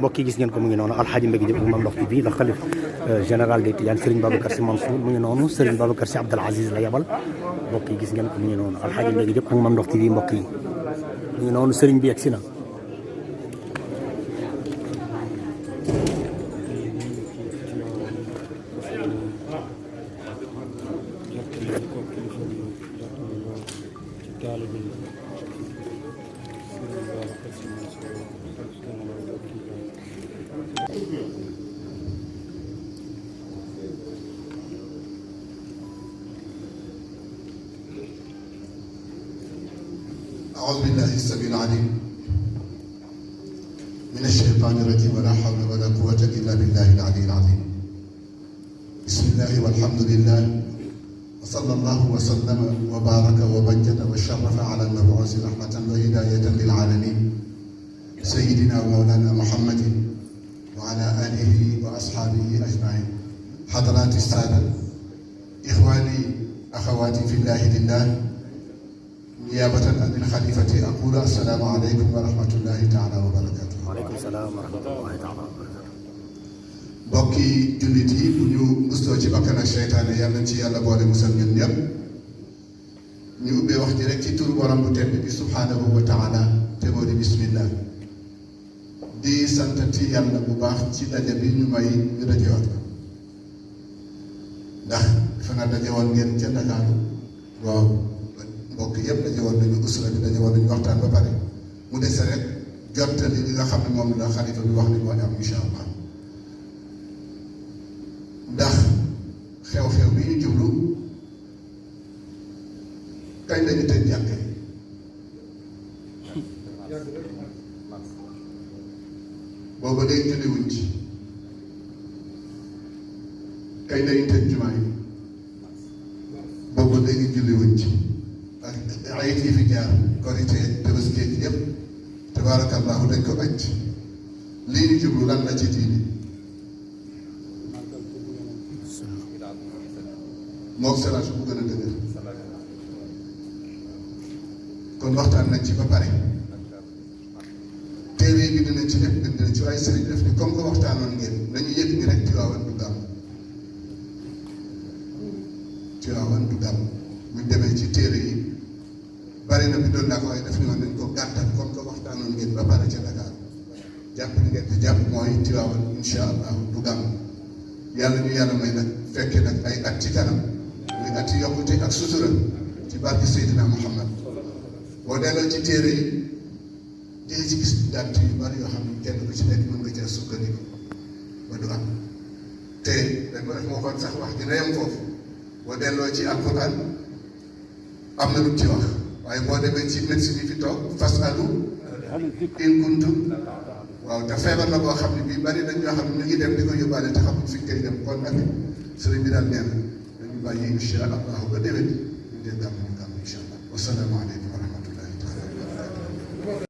mbokk yi gis ngeen ko mu ngi noonu Alxaaji Mbégi Diop Mame Ndokh TV la xalif général des Tidianes Serigne Babacar Sy Mansour mu ngi noonu Serigne Babacar Sy Abdoul Aziz la yabal mbokk yi gis ngeen ko mu ngi noonu Alxaaji Mbégi Diop ak Mame Ndokh TV mbokk yi mu ngi noonu Serigne bi yegg si na. أعوذ بالله السميع العليم من الشيطان الرجيم ولا حول ولا قوة إلا بالله العلي العظيم بسم الله والحمد لله وصلى الله وسلم وبارك ومجد وشرف على المبعوث رحمة وهداية للعالمين سيدنا ومولانا محمد وعلى آله وأصحابه أجمعين حضرات السادة إخواني أخواتي في الله لله نيابة عن الخليفة أقول السلام عليكم ورحمة الله تعالى وبركاته. waaleykum salaam wa rahmatullahi taala wa barakatuh. mbokki jullit yi bu ñu mustoo ci bakkan ak seytaane yàlla ci yàlla boole musal ñun ñëpp ñu ubbee wax ji rek ci turu borom bu tedd bi subhaanahu wa taala te moo di bismillah di santati yàlla bu baax ci daje bi ñu may ñu dajewaat ko ndax dafa nga daje woon ngeen ca Ndakaaru waaw mbokk yëpp daje woon nañu usra bi daje woon nañu waxtaan ba pare mu dese rek jottali li nga xam ne moom la xalifa bi wax ni moo am incha allah ndax xew-xew bi ñu jublu kañ lañu tëj jàkka yi booba léegi julliwuñ ci kañ lañu tëj jumaa yi booba léegi julliwuñ ci ak ayit yi fi jaar korite tabaski yëpp tabaarakallahu dañ ko aj lii ñu jublu lan la ci diini mook salaatu bu gën a dëgër kon waxtaan nañ ci ba pare téere bi dinañ ci def dinañ ci waaye sëriñ def ni comme que waxtaanoon ngeen nañu yëg ni rek Tiwaawan du gàmm Tiwaawan du gàmm buñ demee ci téere yi bari na bindoon naa ko waaye def ni woon nañ ko gàttal comme que waxtaanoon ngeen ba pare ca Dakar jàpp ni ngeen di jàpp mooy Tiwaawan insha allah du gàmm yàlla ñu yàlla may nag fekkee nag ay at ci kanam muy at yokkute ak sutura ci barke Seydina Muhammad boo delloo ci téere yi dina ci gis dàtt yu bari yoo xam ne kenn ku ci nekk mën nga cee sukkandiku ba du am te dañ ko def moo kon sax wax dina yem foofu boo delloo ci alquran am na lu ci wax waaye boo demee ci médecine yi fi toog fasalu in kuntum waaw te feebar la boo xam ne bii bari nañ ñoo xam ne ñu ngi dem di ko yóbbaale te xamuñ fi ñu koy dem kon nag sëriñ bi daal nee na dañu bàyyi incha allahu ba déwén ñu dee gàmm ñu gàmm incha allah wasalaamaaleykum wa rahmatullah